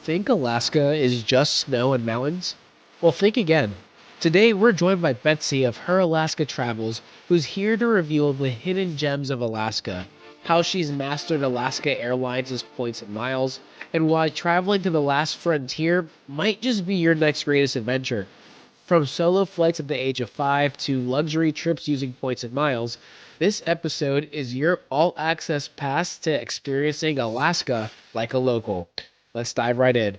think Alaska is just snow and mountains? Well, think again. Today, we're joined by Betsey of Her Alaska Travels, who's here to reveal the hidden gems of Alaska, how she's mastered Alaska Airlines' points and miles, and why traveling to the last frontier might just be your next greatest adventure. From solo flights at the age of 5 to luxury trips using points and miles, this episode is your all access pass to experiencing Alaska like a local. Let's dive right in.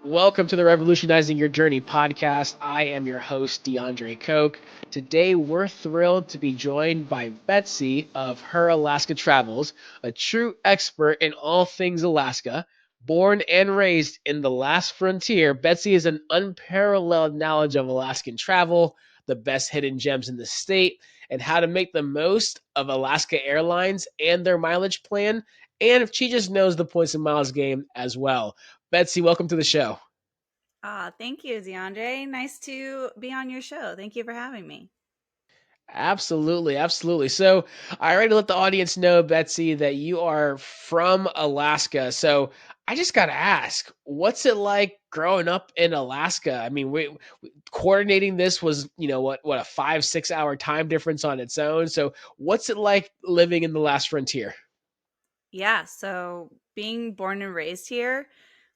Welcome to the Revolutionizing Your Journey podcast. I am your host, DeAndre Coke. Today, we're thrilled to be joined by Betsey of Her Alaska Travels, a true expert in all things Alaska. Born and raised in the last frontier, Betsey has an unparalleled knowledge of Alaskan travel, the best hidden gems in the state, and how to make the most of Alaska Airlines and their mileage plan. And if she just knows the points and miles game as well. Betsey, welcome to the show. Thank you, DeAndre. Nice to be on your show. Thank you for having me. Absolutely, absolutely. So I already let the audience know, Betsey, that you are from Alaska. So I just got to ask, what's it like growing up in Alaska? I mean, coordinating this was, what a 5, 6 hour time difference on its own. So what's it like living in the last frontier? Yeah, so being born and raised here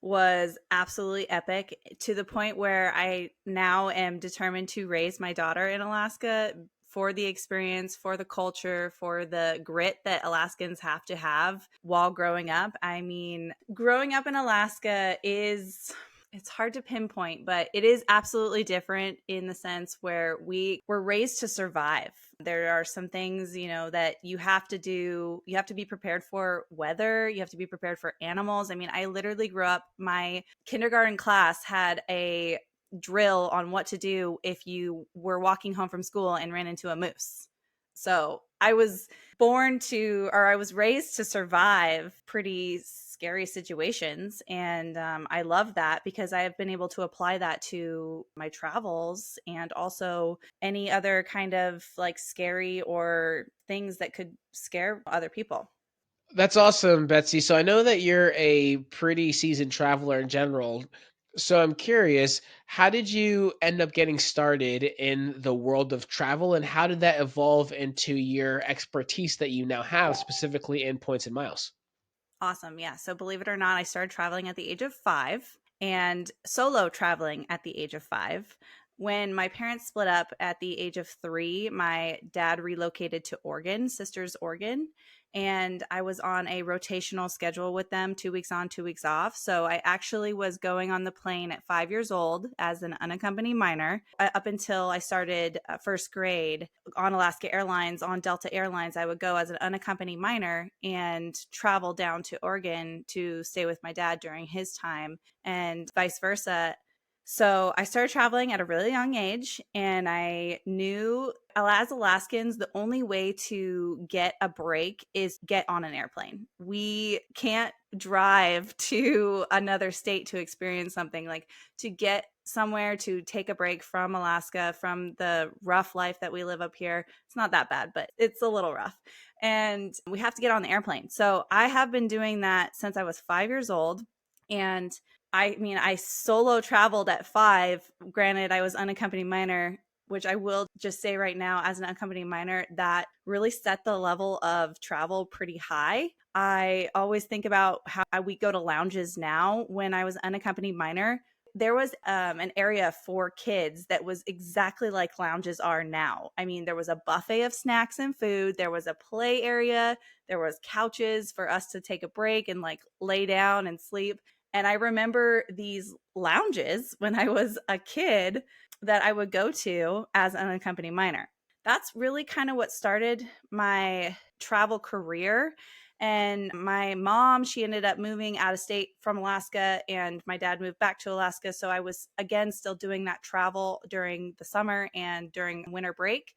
was absolutely epic to the point where I now am determined to raise my daughter in Alaska for the experience, for the culture, for the grit that Alaskans have to have while growing up. I mean, growing up in Alaska is it's hard to pinpoint, but it is absolutely different in the sense where we were raised to survive. There are some things, that you have to do. You have to be prepared for weather. You have to be prepared for animals. I mean, I literally grew up, my kindergarten class had a drill on what to do if you were walking home from school and ran into a moose. So I was raised to survive pretty scary situations. And I love that because I have been able to apply that to my travels and also any other kind of like scary or things that could scare other people. That's awesome, Betsy. So I know that you're a pretty seasoned traveler in general. So I'm curious, how did you end up getting started in the world of travel and how did that evolve into your expertise that you now have specifically in points and miles? Awesome. Yeah. So believe it or not, I started traveling at the age of 5 and solo traveling at the age of 5. When my parents split up at the age of 3, my dad relocated to Oregon, Sisters, Oregon. And I was on a rotational schedule with them, 2 weeks on, 2 weeks off. So I actually was going on the plane at 5 years old as an unaccompanied minor up until I started first grade on Alaska Airlines, on Delta Airlines. I would go as an unaccompanied minor and travel down to Oregon to stay with my dad during his time and vice versa. So I started traveling at a really young age, and I knew as Alaskans, the only way to get a break is get on an airplane. We can't drive to another state to experience something. Like, to get somewhere to take a break from Alaska, from the rough life that we live up here. It's not that bad, but it's a little rough. And we have to get on the airplane. So I have been doing that since I was 5 years old. And I mean, I solo traveled at 5. Granted, I was unaccompanied minor, which I will just say right now, as an unaccompanied minor, that really set the level of travel pretty high. I always think about how we go to lounges now. When I was unaccompanied minor, there was an area for kids that was exactly like lounges are now. I mean, there was a buffet of snacks and food. There was a play area. There was couches for us to take a break and like lay down and sleep. And I remember these lounges when I was a kid that I would go to as an unaccompanied minor. That's really kind of what started my travel career. And my mom, she ended up moving out of state from Alaska, and my dad moved back to Alaska. So I was, again, still doing that travel during the summer and during winter break.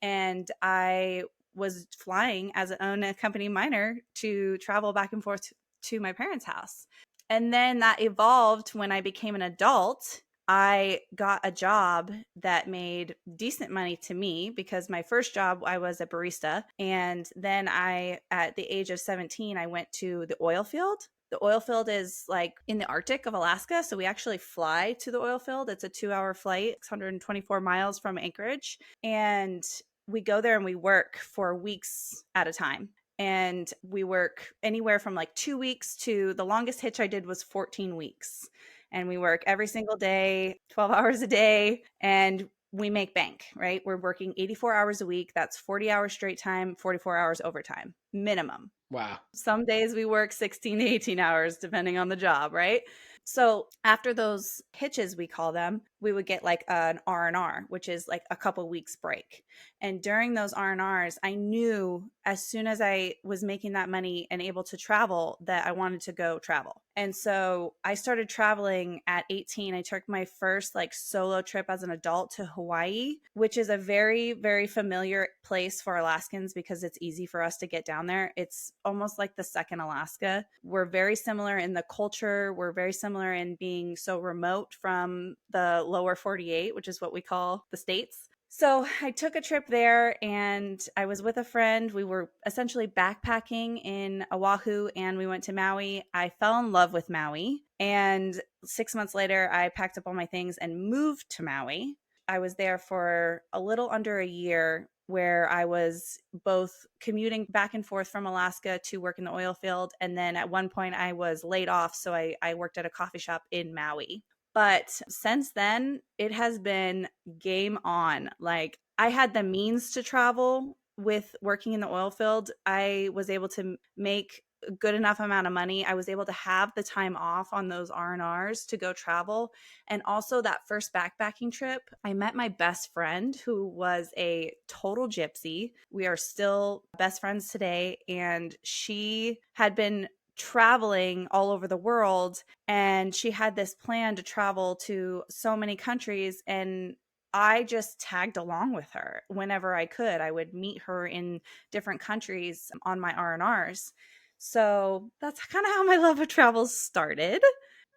And I was flying as an unaccompanied minor to travel back and forth to my parents' house. And then that evolved when I became an adult. I got a job that made decent money to me because my first job, I was a barista. And then at the age of 17, I went to the oil field. The oil field is like in the Arctic of Alaska. So we actually fly to the oil field. It's a 2-hour flight, 624 miles from Anchorage. And we go there and we work for weeks at a time. And we work anywhere from like 2 weeks to the longest hitch I did was 14 weeks. And we work every single day, 12 hours a day, and we make bank, right? We're working 84 hours a week. That's 40 hours straight time, 44 hours overtime, minimum. Wow. Some days we work 16 to 18 hours, depending on the job, right? So after those hitches, we call them, we would get like an R&R, which is like a couple weeks break. And during those R&Rs, I knew as soon as I was making that money and able to travel that I wanted to go travel. And so I started traveling at 18. I took my first like solo trip as an adult to Hawaii, which is a very, very familiar place for Alaskans because it's easy for us to get down there. It's almost like the second Alaska. We're very similar in the culture. We're very similar in being so remote from the lower 48, which is what we call the States. So I took a trip there and I was with a friend. We were essentially backpacking in Oahu and we went to Maui. I fell in love with Maui. And 6 months later, I packed up all my things and moved to Maui. I was there for a little under a year where I was both commuting back and forth from Alaska to work in the oil field. And then at one point I was laid off. So I worked at a coffee shop in Maui. But since then, it has been game on. Like I had the means to travel with working in the oil field. I was able to make a good enough amount of money. I was able to have the time off on those R&Rs to go travel. And also that first backpacking trip, I met my best friend who was a total gypsy. We are still best friends today. And she had been traveling all over the world and she had this plan to travel to so many countries, and I just tagged along with her whenever I could. I would meet her in different countries on my R&Rs. So that's kind of how my love of travel started.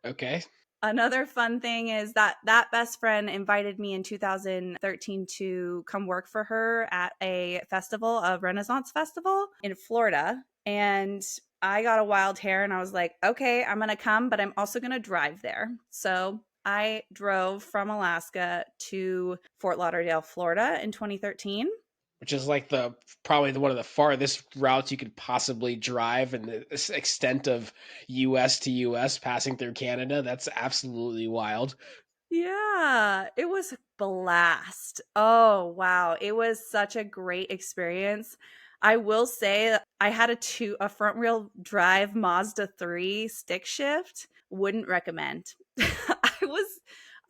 Okay. Another fun thing is that best friend invited me in 2013 to come work for her at a festival, a Renaissance festival in Florida. And I got a wild hair and I was like, okay, I'm going to come, but I'm also going to drive there. So I drove from Alaska to Fort Lauderdale, Florida in 2013. Which is like probably one of the farthest routes you could possibly drive, and the extent of US to US passing through Canada. That's absolutely wild. Yeah, it was a blast. Oh, wow. It was such a great experience. I will say I had a front wheel drive Mazda 3 stick shift. Wouldn't recommend. Was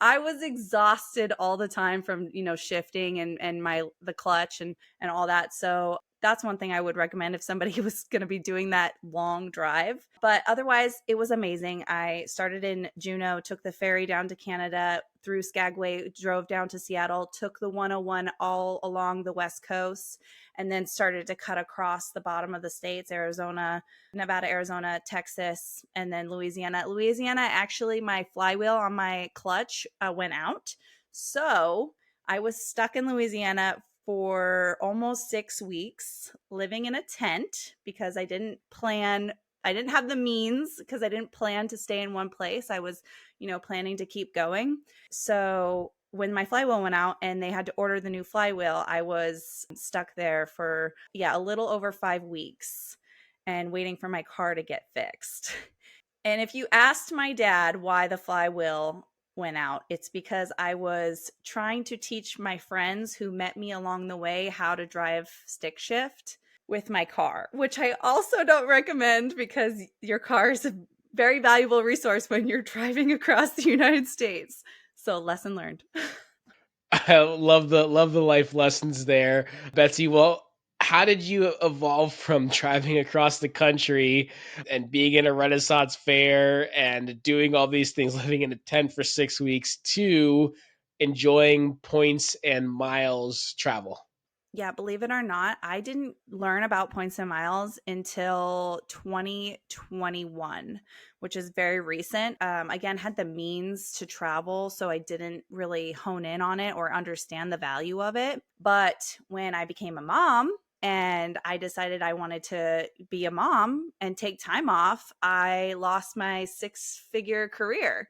I was exhausted all the time from, shifting and the clutch and all that. So that's one thing I would recommend if somebody was going to be doing that long drive. But otherwise, it was amazing. I started in Juneau, took the ferry down to Canada, through Skagway, drove down to Seattle, took the 101 all along the West Coast, and then started to cut across the bottom of the states, Arizona, Nevada, Arizona, Texas, and then Louisiana. Louisiana, actually, my flywheel on my clutch went out. So I was stuck in Louisiana for almost 6 weeks living in a tent because I didn't have the means because I didn't plan to stay in one place. I was, planning to keep going. So when my flywheel went out and they had to order the new flywheel, I was stuck there for, a little over 5 weeks and waiting for my car to get fixed. And if you asked my dad why the flywheel went out, it's because I was trying to teach my friends who met me along the way how to drive stick shift with my car, which I also don't recommend because your car is a very valuable resource when you're driving across the United States. So lesson learned. I love the life lessons there, Betsey. Well, how did you evolve from driving across the country and being in a Renaissance fair and doing all these things, living in a tent for 6 weeks, to enjoying points and miles travel? Yeah, believe it or not, I didn't learn about points and miles until 2021, which is very recent. Again, had the means to travel, so I didn't really hone in on it or understand the value of it. But when I became a mom, and I decided I wanted to be a mom and take time off, I lost my six-figure career.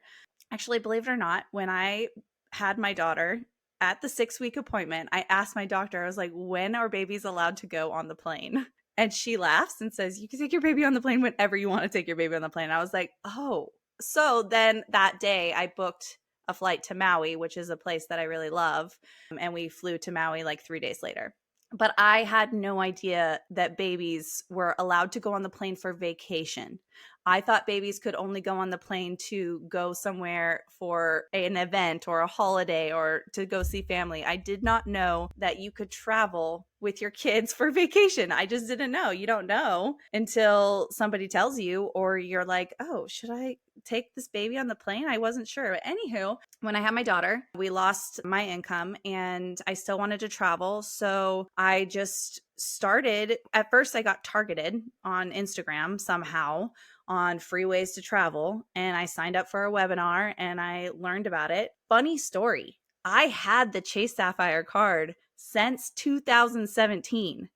Actually, believe it or not, when I had my daughter at the 6 week appointment, I asked my doctor, I was like, when are babies allowed to go on the plane? And she laughs and says, you can take your baby on the plane whenever you want to take your baby on the plane. I was like, oh. So then that day I booked a flight to Maui, which is a place that I really love. And we flew to Maui like 3 days later. But I had no idea that babies were allowed to go on the plane for vacation. I thought babies could only go on the plane to go somewhere for an event or a holiday or to go see family. I did not know that you could travel with your kids for vacation. I just didn't know. You don't know until somebody tells you, or you're like, oh, should I take this baby on the plane? I wasn't sure. But anywho, when I had my daughter, we lost my income and I still wanted to travel. So I just started. At first, I got targeted on Instagram somehow on free ways to travel. And I signed up for a webinar and I learned about it. Funny story. I had the Chase Sapphire card since 2017.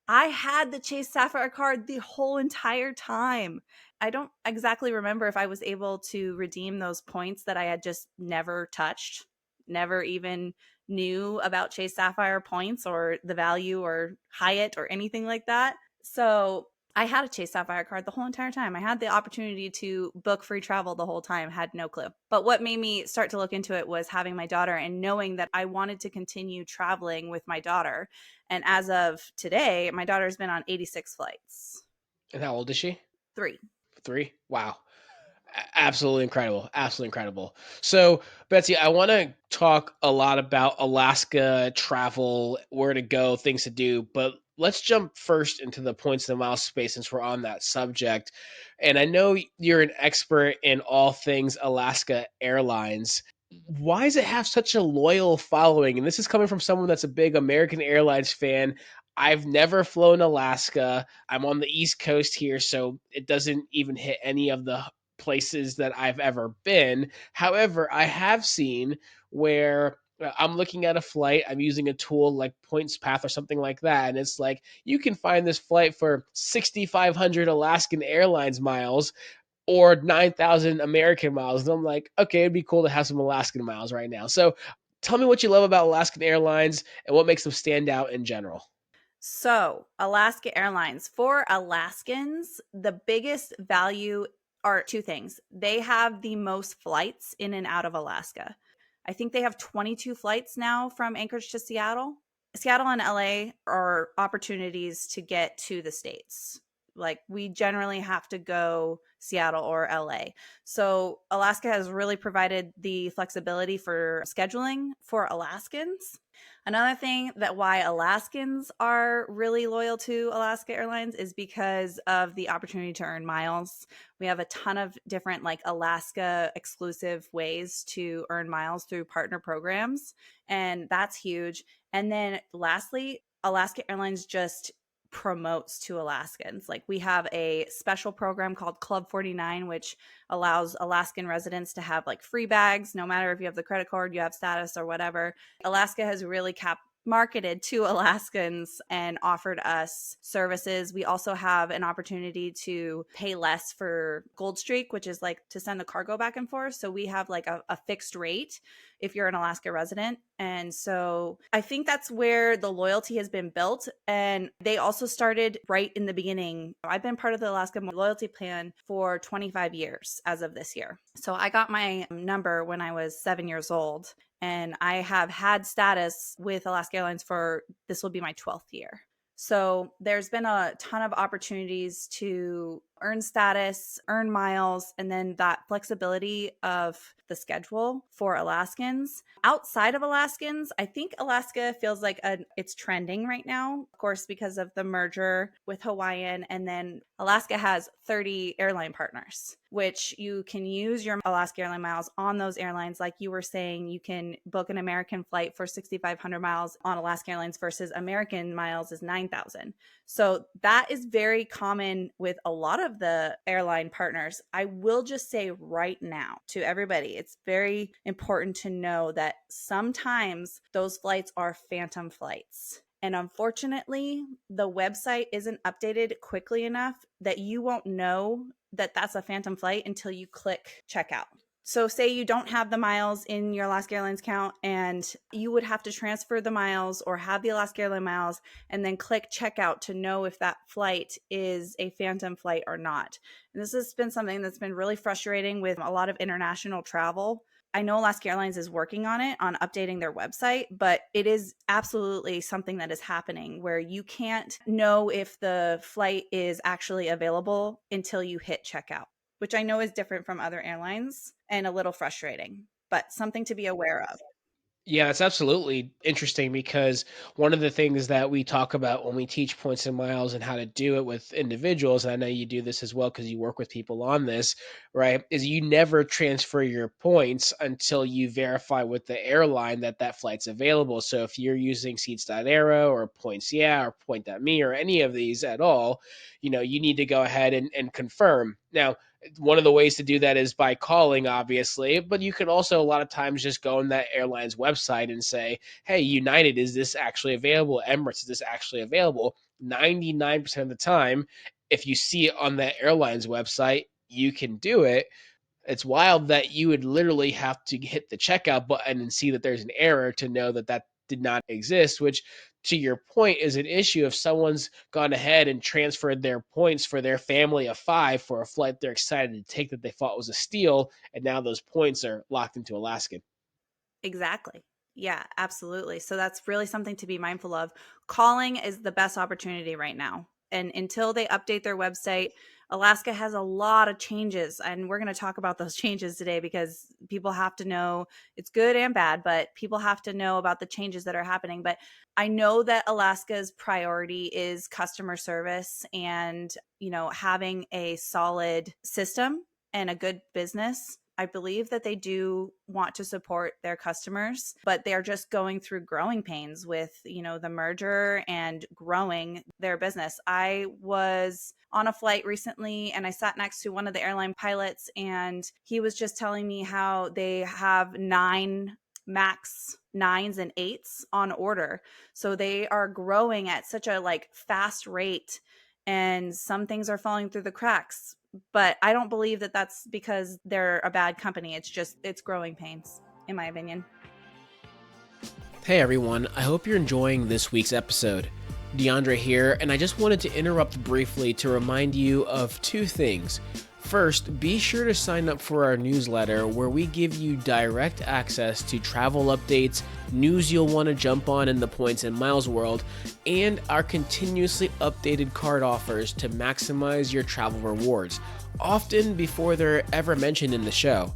I had the Chase Sapphire card the whole entire time. I don't exactly remember if I was able to redeem those points that I had just never touched, never even knew about Chase Sapphire points or the value or Hyatt or anything like that. So I had a Chase Sapphire card the whole entire time. I had the opportunity to book free travel the whole time, had no clue. But what made me start to look into it was having my daughter and knowing that I wanted to continue traveling with my daughter. And as of today, my daughter's been on 86 flights. And how old is she? 3. 3? Wow. Absolutely incredible. Absolutely incredible. So, Betsey, I want to talk a lot about Alaska travel, where to go, things to do, but let's jump first into the points and mile space since we're on that subject. And I know you're an expert in all things Alaska Airlines. Why does it have such a loyal following? And this is coming from someone that's a big American Airlines fan. I've never flown Alaska. I'm on the East Coast here, so it doesn't even hit any of the places that I've ever been. However, I have seen where I'm looking at a flight, I'm using a tool like Points Path or something like that, and it's like you can find this flight for 6,500 Alaskan Airlines miles or 9,000 American miles. And I'm like, okay, it'd be cool to have some Alaskan miles right now. So tell me what you love about Alaskan Airlines and what makes them stand out in general. So, Alaska Airlines, for Alaskans, the biggest value are two things. They have the most flights in and out of Alaska. I think they have 22 flights now from Anchorage to Seattle. Seattle and LA are opportunities to get to the States. Like, we generally have to go Seattle or LA. So, Alaska has really provided the flexibility for scheduling for Alaskans. Another thing that why Alaskans are really loyal to Alaska Airlines is because of the opportunity to earn miles. We have a ton of different like Alaska exclusive ways to earn miles through partner programs, and that's huge. And then lastly, Alaska Airlines just promotes to Alaskans. Like, we have a special program called Club 49, which allows Alaskan residents to have like free bags, no matter if you have the credit card, you have status or whatever. Alaska has really marketed to Alaskans and offered us services. We also have an opportunity to pay less for Gold Streak, which is like to send the cargo back and forth. So we have like a fixed rate if you're an Alaska resident. And so I think that's where the loyalty has been built. And they also started right in the beginning. I've been part of the Alaska loyalty plan for 25 years as of this year. So I got my number when I was 7 years old. And I have had status with Alaska Airlines for this will be my 12th year. So there's been a ton of opportunities to earn status, earn miles, and then that flexibility of the schedule for Alaskans. Outside of Alaskans, I think Alaska feels like it's trending right now, of course, because of the merger with Hawaiian. And then Alaska has 30 airline partners, which you can use your Alaska airline miles on those airlines. Like you were saying, you can book an American flight for 6,500 miles on Alaska Airlines versus American miles is 9,000. So that is very common with a lot of the airline partners. I will just say right now to everybody, it's very important to know that sometimes those flights are phantom flights. And unfortunately, the website isn't updated quickly enough that you won't know that that's a phantom flight until you click checkout. So say you don't have the miles in your Alaska Airlines account and you would have to transfer the miles or have the Alaska Airlines miles and then click checkout to know if that flight is a phantom flight or not. And this has been something that's been really frustrating with a lot of international travel. I know Alaska Airlines is working on it, on updating their website, but it is absolutely something that is happening where you can't know if the flight is actually available until you hit checkout, which I know is different from other airlines and a little frustrating, but something to be aware of. Yeah, it's absolutely interesting because one of the things that we talk about when we teach points and miles and how to do it with individuals, and I know you do this as well because you work with people on this, right? Is you never transfer your points until you verify with the airline that that flight's available. So if you're using Seats.Aero or Points Yeah or Point.me or any of these at all, you need to go ahead and confirm. Now, one of the ways to do that is by calling, obviously, but you can also a lot of times just go on that airline's website and say, hey, United, is this actually available? Emirates, is this actually available? 99% of the time, if you see it on that airline's website, you can do it. It's wild that you would literally have to hit the checkout button and see that there's an error to know that that did not exist, which to your point is an issue if someone's gone ahead and transferred their points for their family of five for a flight they're excited to take that they thought was a steal, and now those points are locked into Alaskan. Exactly. Yeah, absolutely. So that's really something to be mindful of. Calling is the best opportunity right now. And until they update their website, Alaska has a lot of changes. And we're going to talk about those changes today because people have to know it's good and bad, but people have to know about the changes that are happening. But I know that Alaska's priority is customer service and, having a solid system and a good business. I believe that they do want to support their customers, but they're just going through growing pains with, the merger and growing their business. I was on a flight recently and I sat next to one of the airline pilots and he was just telling me how they have 9 max 9s and 8s on order. So they are growing at such a fast rate and some things are falling through the cracks, but I don't believe that that's because they're a bad company. It's growing pains, in my opinion. Hey everyone, I hope you're enjoying this week's episode. DeAndre here, and I just wanted to interrupt briefly to remind you of two things. First, be sure to sign up for our newsletter where we give you direct access to travel updates, news you'll want to jump on in the points and miles world, and our continuously updated card offers to maximize your travel rewards, often before they're ever mentioned in the show.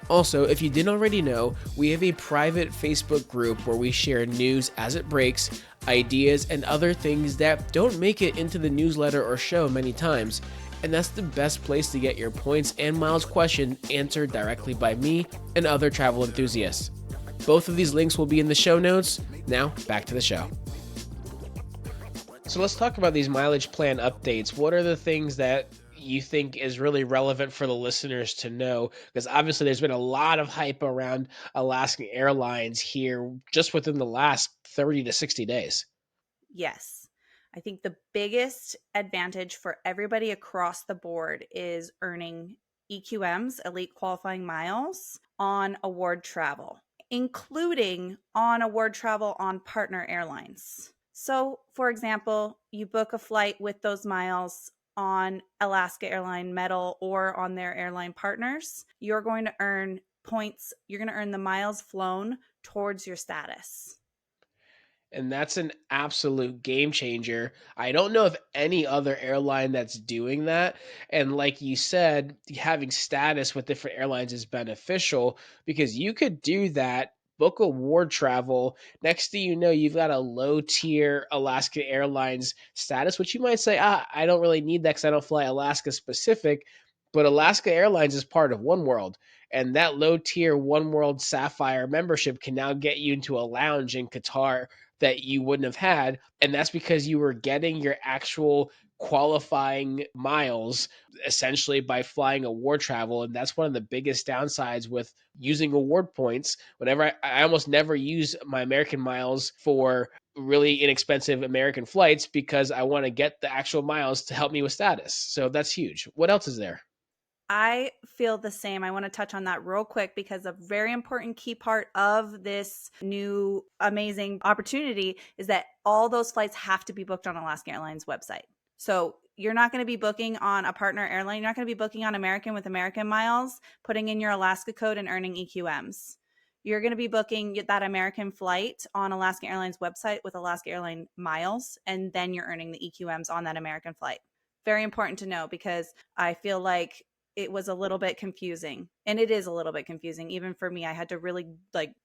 Also, if you didn't already know, we have a private Facebook group where we share news as it breaks, ideas, and other things that don't make it into the newsletter or show many times. And that's the best place to get your points and miles question answered directly by me and other travel enthusiasts. Both of these links will be in the show notes. Now, back to the show. So let's talk about these mileage plan updates. What are the things that you think is really relevant for the listeners to know? Because obviously there's been a lot of hype around Alaska Airlines here just within the last 30 to 60 days. Yes. I think the biggest advantage for everybody across the board is earning EQMs, elite qualifying miles, on award travel, including on award travel on partner airlines. So, for example, you book a flight with those miles on Alaska Airline Metal or on their airline partners, you're going to earn points. You're going to earn the miles flown towards your status. And that's an absolute game changer. I don't know of any other airline that's doing that. And like you said, having status with different airlines is beneficial because you could do that, book award travel. Next thing you know, you've got a low tier Alaska Airlines status, which you might say, I don't really need that because I don't fly Alaska specific. But Alaska Airlines is part of One World. And that low tier One World Sapphire membership can now get you into a lounge in Qatar that you wouldn't have had. And that's because you were getting your actual qualifying miles essentially by flying award travel. And that's one of the biggest downsides with using award points. Whenever I almost never use my American miles for really inexpensive American flights because I want to get the actual miles to help me with status. So that's huge. What else is there? I feel the same. I want to touch on that real quick because a very important key part of this new amazing opportunity is that all those flights have to be booked on Alaska Airlines website. So you're not going to be booking on a partner airline. You're not going to be booking on American with American miles, putting in your Alaska code and earning EQMs. You're going to be booking that American flight on Alaska Airlines website with Alaska Airline miles, and then you're earning the EQMs on that American flight. Very important to know because I feel like it was a little bit confusing, and it is a little bit confusing even for me. I had to really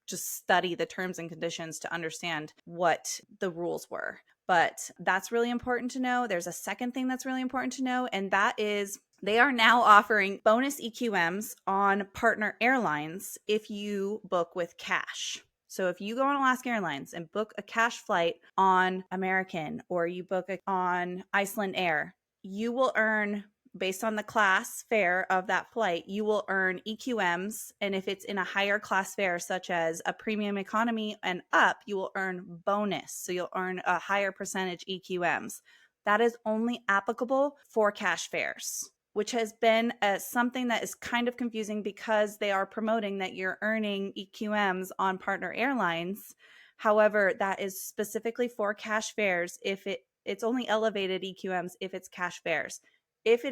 just study the terms and conditions to understand what the rules were, but that's really important to know. There's a second thing that's really important to know, and that is they are now offering bonus EQMs on partner airlines if you book with cash. So if you go on Alaska Airlines and book a cash flight on American, or you book it on Iceland Air, you will earn, based on the class fare of that flight, you will earn EQMs. And if it's in a higher class fare, such as a premium economy and up, you will earn bonus. So you'll earn a higher percentage EQMs. That is only applicable for cash fares, which has been something that is kind of confusing because they are promoting that you're earning EQMs on partner airlines. However, that is specifically for cash fares. It's only elevated EQMs if it's cash fares. If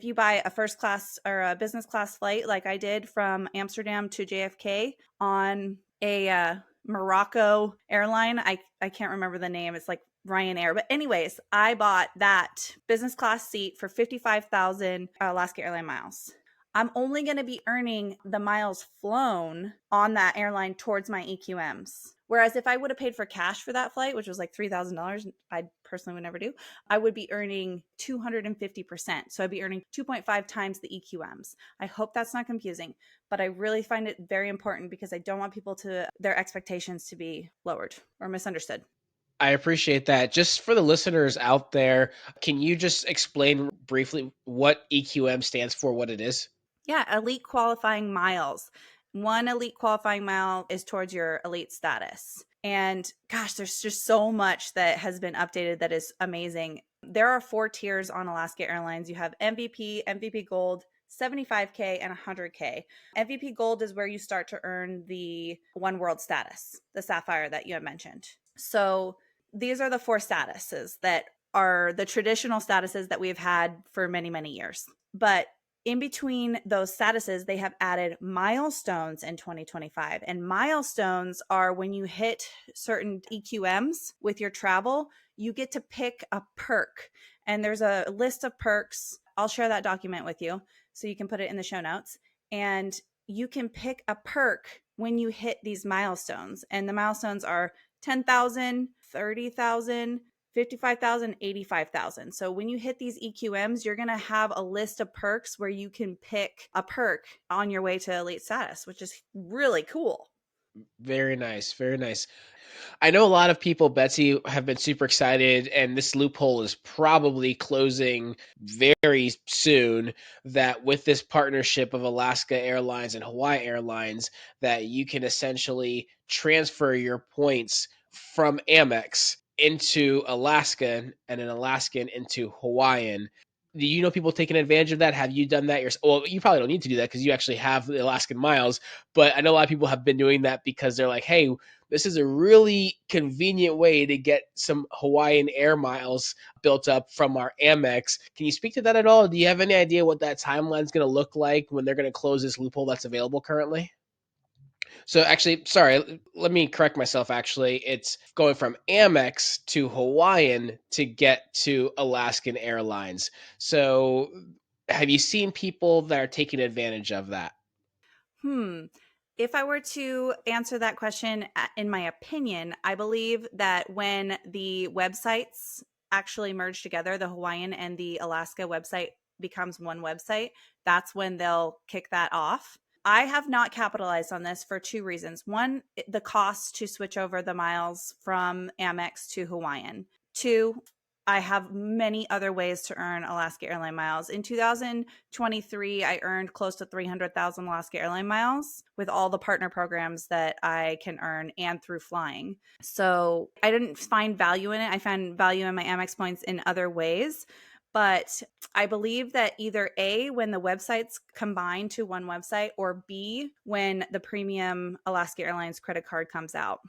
you buy a first class or a business class flight like I did from Amsterdam to JFK on a Morocco airline, I can't remember the name. It's like Ryanair. But anyways, I bought that business class seat for 55,000 Alaska Airline miles. I'm only going to be earning the miles flown on that airline towards my EQMs. Whereas if I would have paid for cash for that flight, which was like $3,000, I personally would never do, I would be earning 250%. So I'd be earning 2.5 times the EQMs. I hope that's not confusing, but I really find it very important because I don't want their expectations to be lowered or misunderstood. I appreciate that. Just for the listeners out there, can you just explain briefly what EQM stands for, what it is? Yeah, elite qualifying miles. One elite qualifying mile is towards your elite status. And gosh, there's just so much that has been updated that is amazing. There are 4 tiers on Alaska Airlines. You have MVP, MVP Gold, 75K, and 100K. MVP Gold is where you start to earn the One World status, the Sapphire that you had mentioned. So these are the 4 statuses that are the traditional statuses that we've had for many, many years. But in between those statuses, they have added milestones in 2025. And milestones are when you hit certain EQMs with your travel, you get to pick a perk. And there's a list of perks. I'll share that document with you so you can put it in the show notes. And you can pick a perk when you hit these milestones. And the milestones are 10,000, 30,000, 55,000, 85,000. So when you hit these EQMs, you're going to have a list of perks where you can pick a perk on your way to elite status, which is really cool. Very nice. Very nice. I know a lot of people, Betsy, have been super excited, and this loophole is probably closing very soon. That with this partnership of Alaska Airlines and Hawaii Airlines, that you can essentially transfer your points from Amex into Alaskan and an Alaskan into Hawaiian. Do you know people taking advantage of that? Have you done that yourself? Well, you probably don't need to do that because you actually have the Alaskan miles. But I know a lot of people have been doing that because they're like, hey, this is a really convenient way to get some Hawaiian Air miles built up from our Amex. Can you speak to that at all? Do you have any idea what that timeline is going to look like when they're going to close this loophole that's available currently? So actually, sorry, let me correct myself. Actually, it's going from Amex to Hawaiian to get to Alaskan Airlines. So have you seen people that are taking advantage of that? Hmm. If I were to answer that question, in my opinion, I believe that when the websites actually merge together, the Hawaiian and the Alaska website becomes one website, that's when they'll kick that off. I have not capitalized on this for two reasons. One, the cost to switch over the miles from Amex to Hawaiian. Two, I have many other ways to earn Alaska Airline miles. In 2023, I earned close to 300,000 Alaska Airline miles with all the partner programs that I can earn and through flying. So I didn't find value in it. I found value in my Amex points in other ways. But I believe that either A, when the websites combine to one website, or B, when the premium Alaska Airlines credit card comes out.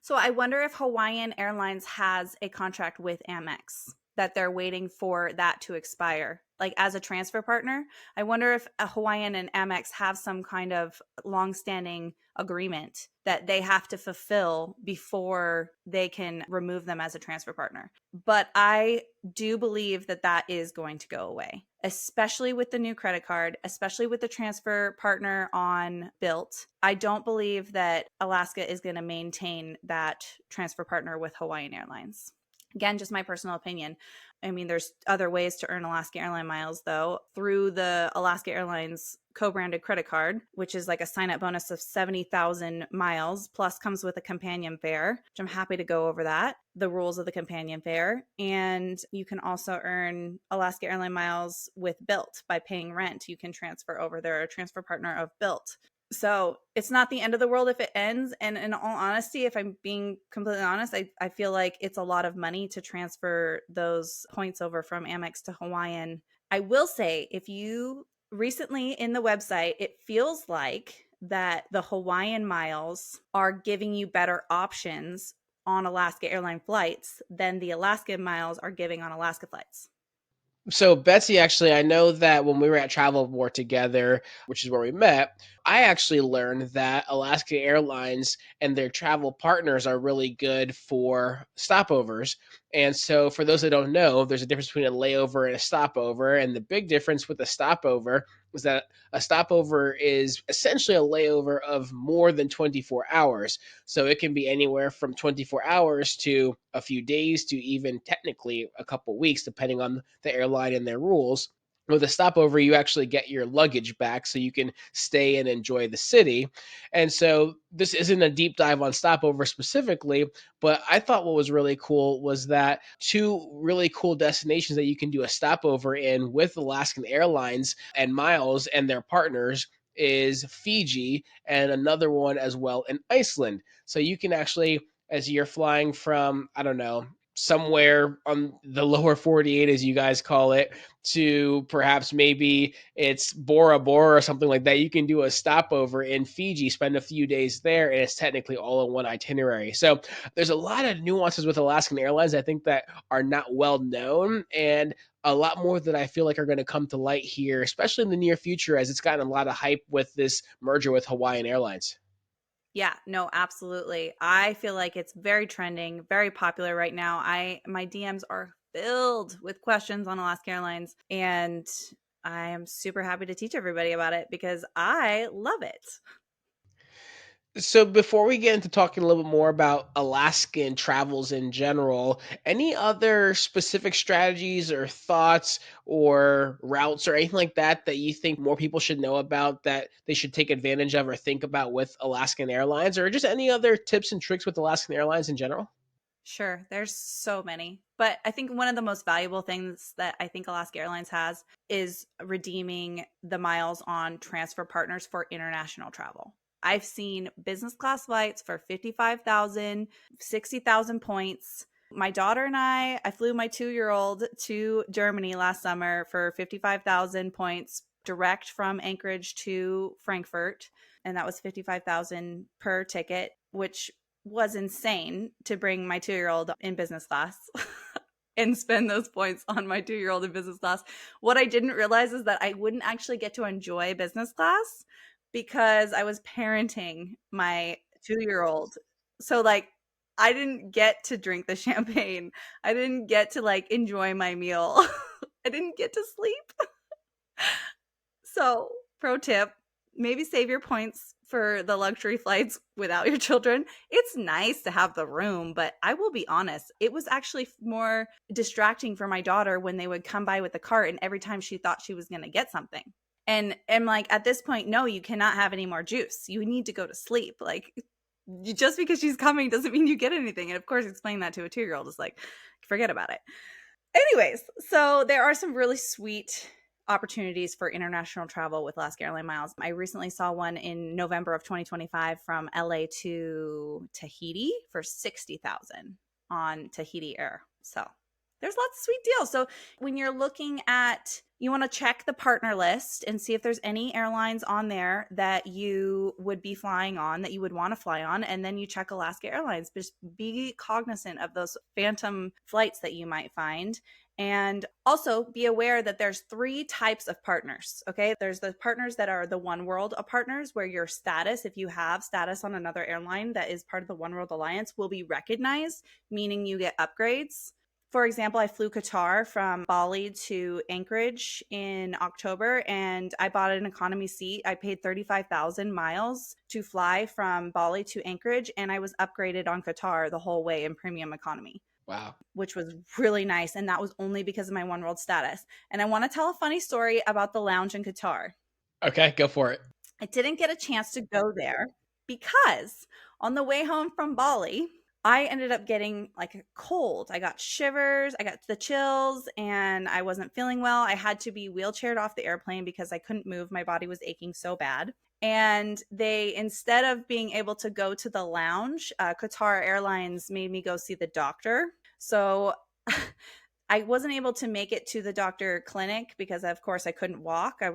So I wonder if Hawaiian Airlines has a contract with Amex that they're waiting for that to expire. Like as a transfer partner, I wonder if a Hawaiian and Amex have some kind of longstanding agreement that they have to fulfill before they can remove them as a transfer partner. But I do believe that that is going to go away, especially with the new credit card, especially with the transfer partner on Built. I don't believe that Alaska is going to maintain that transfer partner with Hawaiian Airlines. Again, just my personal opinion. I mean, there's other ways to earn Alaska Airline miles, though, through the Alaska Airlines co-branded credit card, which is like a sign-up bonus of 70,000 miles, plus comes with a companion fare, which I'm happy to go over that, the rules of the companion fare. And you can also earn Alaska Airline miles with Built by paying rent. You can transfer over. They're a transfer partner of Built. So it's not the end of the world if it ends. And in all honesty, if I'm being completely honest, I feel like it's a lot of money to transfer those points over from Amex to Hawaiian. I will say, if you recently in the website, it feels like that the Hawaiian miles are giving you better options on Alaska airline flights than the Alaskan miles are giving on Alaska flights. So Betsy, actually, I know that when we were at Travel War together, which is where we met, I actually learned that Alaska Airlines and their travel partners are really good for stopovers. And so, for those that don't know, there's a difference between a layover and a stopover. And the big difference with a stopover is that a stopover is essentially a layover of more than 24 hours. So it can be anywhere from 24 hours to a few days to even technically a couple weeks, depending on the airline and their rules. With a stopover, you actually get your luggage back so you can stay and enjoy the city. And so this isn't a deep dive on stopover specifically, but I thought what was really cool was that two really cool destinations that you can do a stopover in with Alaskan Airlines and Miles and their partners is Fiji and another one as well in Iceland. So you can actually, as you're flying from, I don't know, somewhere on the lower 48, as you guys call it, to perhaps maybe it's Bora Bora or something like that, you can do a stopover in Fiji, spend a few days there, and it's technically all in one itinerary. So there's a lot of nuances with Alaskan Airlines, I think, that are not well known, and a lot more that I feel like are going to come to light here, especially in the near future, as it's gotten a lot of hype with this merger with Hawaiian Airlines. Yeah, no, absolutely. I feel like it's very trending, very popular right now. My DMs are filled with questions on Alaska Airlines, and I am super happy to teach everybody about it because I love it. So before we get into talking a little bit more about Alaskan travels in general, any other specific strategies or thoughts or routes or anything like that that you think more people should know about, that they should take advantage of or think about with Alaskan Airlines, or just any other tips and tricks with Alaskan Airlines in general? Sure, there's so many. But I think one of the most valuable things that I think Alaska Airlines has is redeeming the miles on transfer partners for international travel. I've seen business class flights for 55,000, 60,000 points. My daughter and I flew my 2-year-old to Germany last summer for 55,000 points direct from Anchorage to Frankfurt. And that was 55,000 per ticket, which was insane to bring my 2-year-old in business class and spend those points on my 2-year-old in business class. What I didn't realize is that I wouldn't actually get to enjoy business class because I was parenting my 2-year-old. So like I didn't get to drink the champagne. I didn't get to like enjoy my meal. I didn't get to sleep. So, pro tip, maybe save your points for the luxury flights without your children. It's nice to have the room, but I will be honest, it was actually more distracting for my daughter when they would come by with the cart and every time she thought she was going to get something. And I'm like, at this point, no, you cannot have any more juice. You need to go to sleep. Like, just because she's coming doesn't mean you get anything. And of course, explaining that to a 2-year-old is like, forget about it. Anyways, so there are some really sweet opportunities for international travel with Alaska Airline miles. I recently saw one in November of 2025 from LA to Tahiti for 60,000 on Tahiti Air. So there's lots of sweet deals. So when you're looking at, you want to check the partner list and see if there's any airlines on there that you would be flying on, that you would want to fly on. And then you check Alaska Airlines. Just be cognizant of those phantom flights that you might find. And also be aware that there's 3 types of partners, okay? There's the partners that are the One World partners, where your status, if you have status on another airline that is part of the One World Alliance, will be recognized, meaning you get upgrades. For example, I flew Qatar from Bali to Anchorage in October, and I bought an economy seat. I paid 35,000 miles to fly from Bali to Anchorage, and I was upgraded on Qatar the whole way in premium economy. Wow. Which was really nice. And that was only because of my One World status. And I want to tell a funny story about the lounge in Qatar. Okay, go for it. I didn't get a chance to go there because on the way home from Bali, I ended up getting like a cold. I got shivers, I got the chills, and I wasn't feeling well. I had to be wheelchaired off the airplane because I couldn't move. My body was aching so bad. And they, instead of being able to go to the lounge, Qatar Airlines made me go see the doctor. So I wasn't able to make it to the doctor clinic because, of course, I couldn't walk. I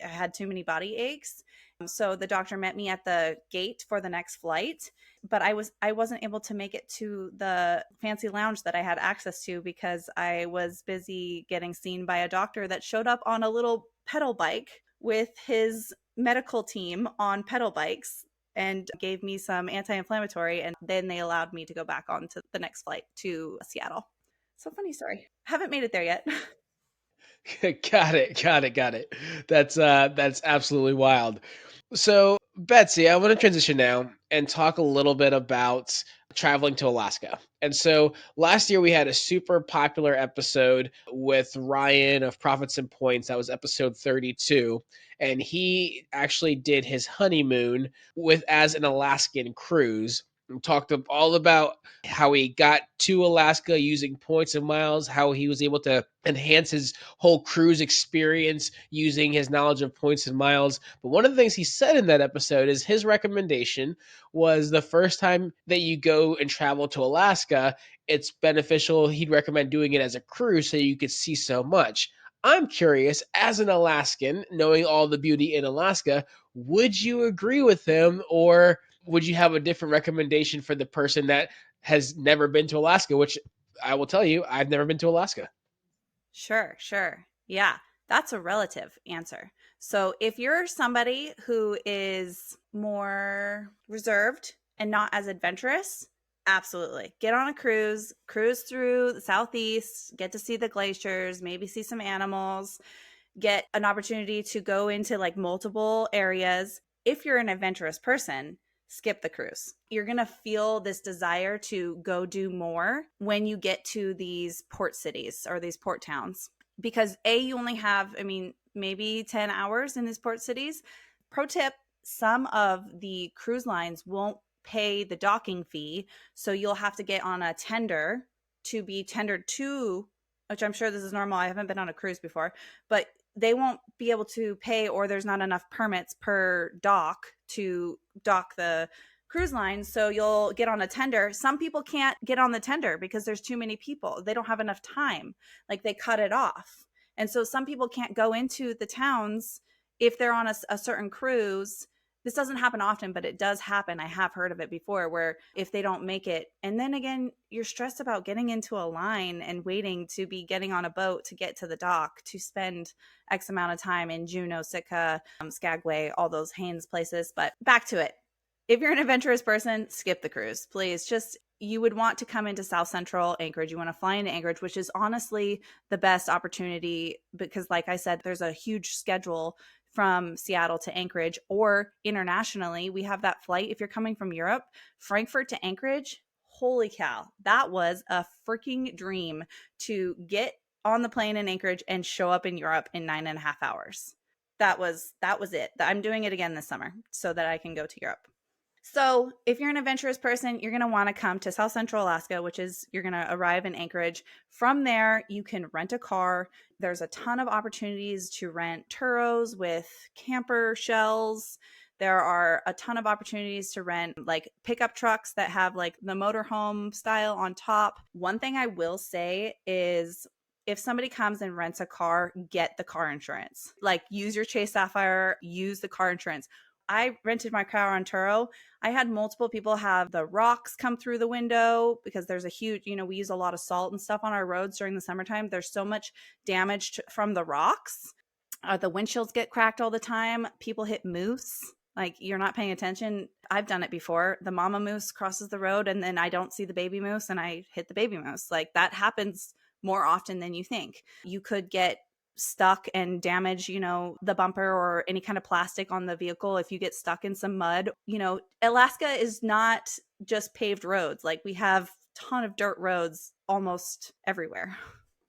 had too many body aches. So the doctor met me at the gate for the next flight, but I wasn't able to make it to the fancy lounge that I had access to because I was busy getting seen by a doctor that showed up on a little pedal bike with his medical team on pedal bikes and gave me some anti-inflammatory, and then they allowed me to go back on to the next flight to Seattle. So funny story. Haven't made it there yet. Got it. That's absolutely wild. So, Betsy, I want to transition now and talk a little bit about traveling to Alaska. And so, last year we had a super popular episode with Ryan of Profits and Points. That was episode 32, and he actually did his honeymoon with as an Alaskan cruise. And talked all about how he got to Alaska using points and miles, how he was able to enhance his whole cruise experience using his knowledge of points and miles. But one of the things he said in that episode is his recommendation was the first time that you go and travel to Alaska, it's beneficial. He'd recommend doing it as a cruise so you could see so much. I'm curious, as an Alaskan, knowing all the beauty in Alaska, would you agree with him, or would you have a different recommendation for the person that has never been to Alaska, which I will tell you, I've never been to Alaska. Sure. Yeah, that's a relative answer. So if you're somebody who is more reserved and not as adventurous, absolutely. Get on a cruise through the Southeast, get to see the glaciers, maybe see some animals, get an opportunity to go into like multiple areas. If you're an adventurous person, skip the cruise. You're going to feel this desire to go do more when you get to these port cities or these port towns. Because you only have, maybe 10 hours in these port cities. Pro tip, some of the cruise lines won't pay the docking fee. So you'll have to get on a tender to be tendered to, which I'm sure this is normal. I haven't been on a cruise before, but they won't be able to pay, or there's not enough permits per dock to dock the cruise line. So you'll get on a tender. Some people can't get on the tender because there's too many people. They don't have enough time. Like they cut it off. And so some people can't go into the towns if they're on a certain cruise this doesn't happen often, but it does happen. I have heard of it before where if they don't make it, and then again, you're stressed about getting into a line and waiting to be getting on a boat to get to the dock to spend X amount of time in Juneau, Sitka, Skagway, all those Haines places. But back to it. If you're an adventurous person, skip the cruise, please. Just you would want to come into South Central Anchorage. You want to fly into Anchorage, which is honestly the best opportunity because, like I said, there's a huge schedule from Seattle to Anchorage, or internationally. We have that flight. If you're coming from Europe, Frankfurt to Anchorage, holy cow, that was a freaking dream to get on the plane in Anchorage and show up in Europe in 9.5 hours. That was it. I'm doing it again this summer so that I can go to Europe. So if you're an adventurous person, you're going to want to come to South Central Alaska, which is you're going to arrive in Anchorage. From there, you can rent a car. There's a ton of opportunities to rent turos with camper shells. There are a ton of opportunities to rent like pickup trucks that have like the motorhome style on top. One thing I will say is if somebody comes and rents a car, get the car insurance. Like use your Chase Sapphire, use the car insurance. I rented my car on Turo. I had multiple people have the rocks come through the window because there's a huge, we use a lot of salt and stuff on our roads during the summertime. There's so much damage from the rocks. The windshields get cracked all the time. People hit moose. Like you're not paying attention. I've done it before. The mama moose crosses the road and then I don't see the baby moose and I hit the baby moose. Like that happens more often than you think. You could get stuck and damage, the bumper or any kind of plastic on the vehicle if you get stuck in some mud. Alaska is not just paved roads. Like we have a ton of dirt roads almost everywhere.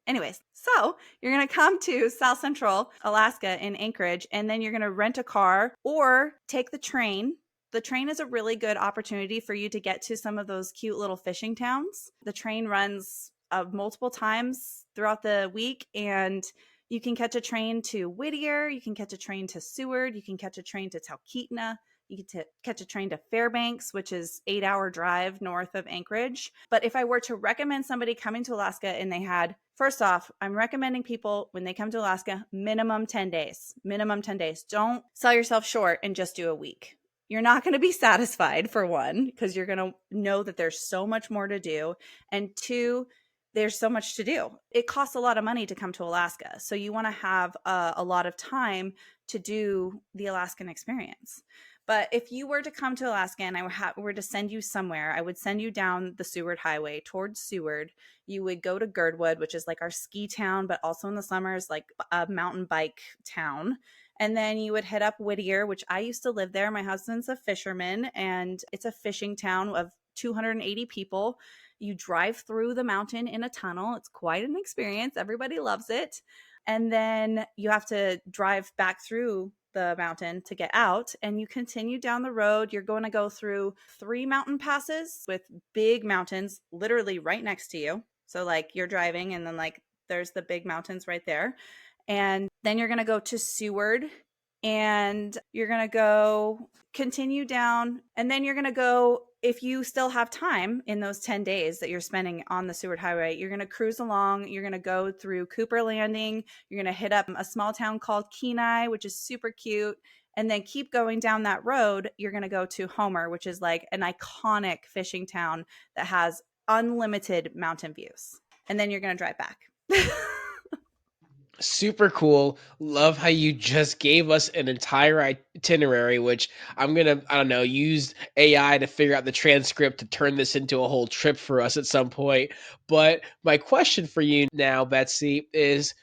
Anyways, so you're going to come to South Central Alaska in Anchorage, and then you're going to rent a car or take the train. The train is a really good opportunity for you to get to some of those cute little fishing towns. The train runs multiple times throughout the week, and you can catch a train to Whittier. You can catch a train to Seward. You can catch a train to Talkeetna. You can catch a train to Fairbanks, which is 8-hour drive north of Anchorage. But if I were to recommend somebody coming to Alaska and they had, first off, I'm recommending people when they come to Alaska, minimum 10 days. Minimum 10 days. Don't sell yourself short and just do a week. You're not going to be satisfied, for one, because you're going to know that there's so much more to do. And two, there's so much to do. It costs a lot of money to come to Alaska. So you want to have a lot of time to do the Alaskan experience. But if you were to come to Alaska and I were to send you somewhere, I would send you down the Seward Highway towards Seward. You would go to Girdwood, which is like our ski town, but also in the summers, like a mountain bike town. And then you would head up Whittier, which I used to live there. My husband's a fisherman, and it's a fishing town of 280 people. You drive through the mountain in a tunnel. It's quite an experience. Everybody loves it. And then you have to drive back through the mountain to get out, and you continue down the road. You're going to go through 3 mountain passes with big mountains literally right next to you. So like you're driving and then like there's the big mountains right there. And then you're going to go to Seward, and you're going to go continue down, and then you're going to go, if you still have time in those 10 days that you're spending on the Seward Highway, you're going to cruise along. You're going to go through Cooper Landing. You're going to hit up a small town called Kenai, which is super cute. And then keep going down that road. You're going to go to Homer, which is like an iconic fishing town that has unlimited mountain views. And then you're going to drive back. Super cool. Love how you just gave us an entire itinerary, which I'm going to, I don't know, use AI to figure out the transcript to turn this into a whole trip for us at some point. But my question for you now, Betsey, is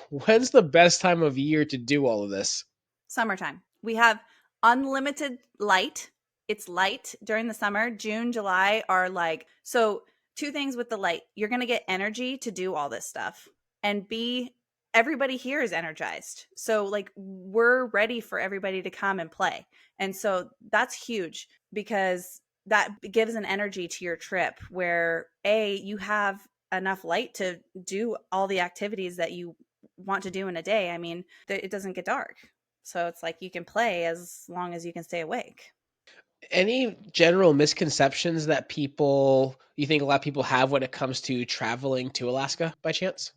when's the best time of year to do all of this? Summertime. We have unlimited light. It's light during the summer. June, July are like, so 2 things with the light. You're going to get energy to do all this stuff. And B, everybody here is energized. So like we're ready for everybody to come and play. And so that's huge because that gives an energy to your trip where you have enough light to do all the activities that you want to do in a day. I mean, it doesn't get dark. So it's like you can play as long as you can stay awake. Any general misconceptions that you think a lot of people have when it comes to traveling to Alaska by chance?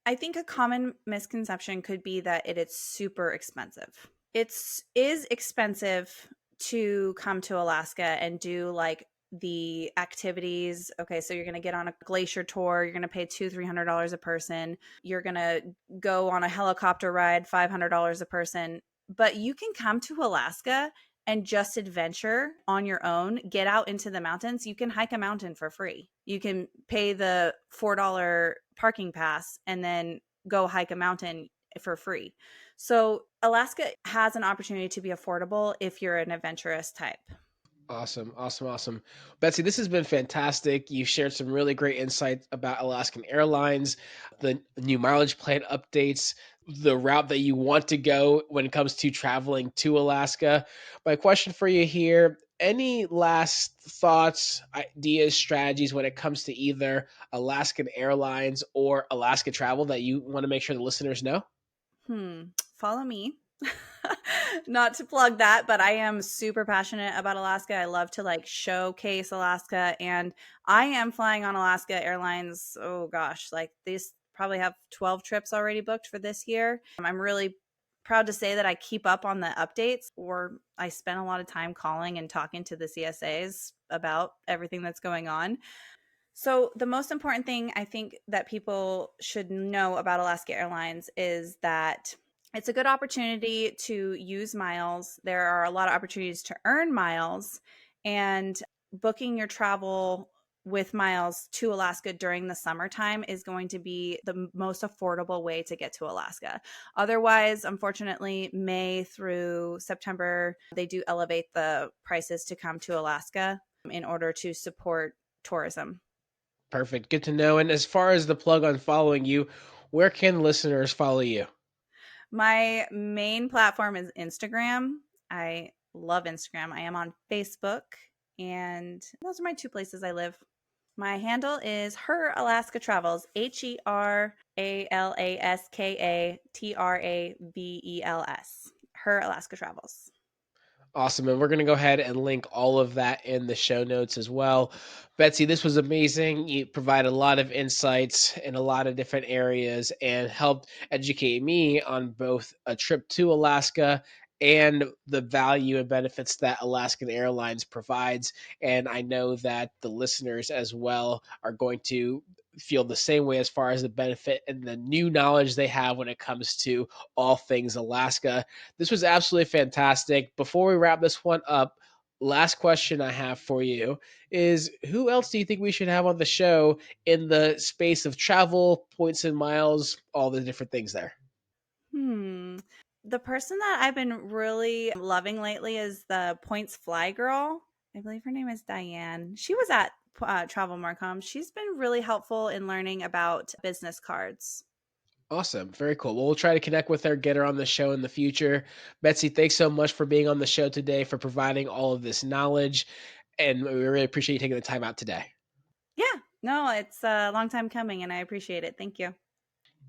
I think a common misconception could be that it is super expensive. It is expensive to come to Alaska and do like the activities. Okay, so you're going to get on a glacier tour. You're going to pay $200-300 a person. You're going to go on a helicopter ride, $500 a person. But you can come to Alaska and just adventure on your own, get out into the mountains. You can hike a mountain for free. You can pay the $4 parking pass and then go hike a mountain for free. So Alaska has an opportunity to be affordable if you're an adventurous type. Awesome, awesome, awesome. Betsey, this has been fantastic. You shared some really great insights about Alaskan Airlines, the new mileage plan updates, the route that you want to go when it comes to traveling to Alaska. My question for you here, any last thoughts, ideas, strategies when it comes to either Alaskan Airlines or Alaska travel that you want to make sure the listeners know? Follow me. Not to plug that, but I am super passionate about Alaska. I love to like showcase Alaska, and I am flying on Alaska Airlines. Oh gosh, like these probably have 12 trips already booked for this year. I'm really proud to say that I keep up on the updates, or I spend a lot of time calling and talking to the CSAs about everything that's going on. So, the most important thing I think that people should know about Alaska Airlines is that it's a good opportunity to use miles. There are a lot of opportunities to earn miles, and booking your travel with miles to Alaska during the summertime is going to be the most affordable way to get to Alaska. Otherwise, unfortunately, May through September, they do elevate the prices to come to Alaska in order to support tourism. Perfect. Good to know. And as far as the plug on following you, where can listeners follow you? My main platform is Instagram. I love Instagram. I am on Facebook, and those are my two places I live. My handle is Her Alaska Travels, HerAlaskatravels. Her Alaska Travels. Awesome. And we're going to go ahead and link all of that in the show notes as well. Betsey, this was amazing. You provided a lot of insights in a lot of different areas and helped educate me on both a trip to Alaska and the value and benefits that Alaskan Airlines provides. And I know that the listeners as well are going to feel the same way as far as the benefit and the new knowledge they have when it comes to all things Alaska. This was absolutely fantastic. Before we wrap this one up, last question I have for you is who else do you think we should have on the show in the space of travel, points and miles, all the different things there? Hmm. The person that I've been really loving lately is the Points Fly girl. I believe her name is Diane. She was at Travel Marcom. She's been really helpful in learning about business cards. Awesome. Very cool. Well, we'll try to connect with her, get her on the show in the future. Betsey, thanks so much for being on the show today, for providing all of this knowledge. And we really appreciate you taking the time out today. Yeah, no, it's a long time coming, and I appreciate it. Thank you.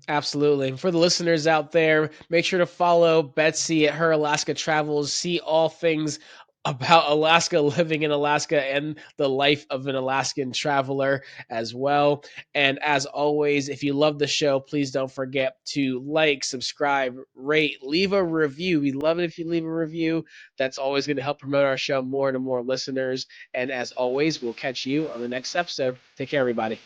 Absolutely. And for the listeners out there, make sure to follow Betsey at Her Alaska Travels. See all things about Alaska, living in Alaska, and the life of an Alaskan traveler as well. And as always, if you love the show, please don't forget to like, subscribe, rate, leave a review. We love it if you leave a review. That's always going to help promote our show more to more listeners. And as always, we'll catch you on the next episode. Take care, everybody.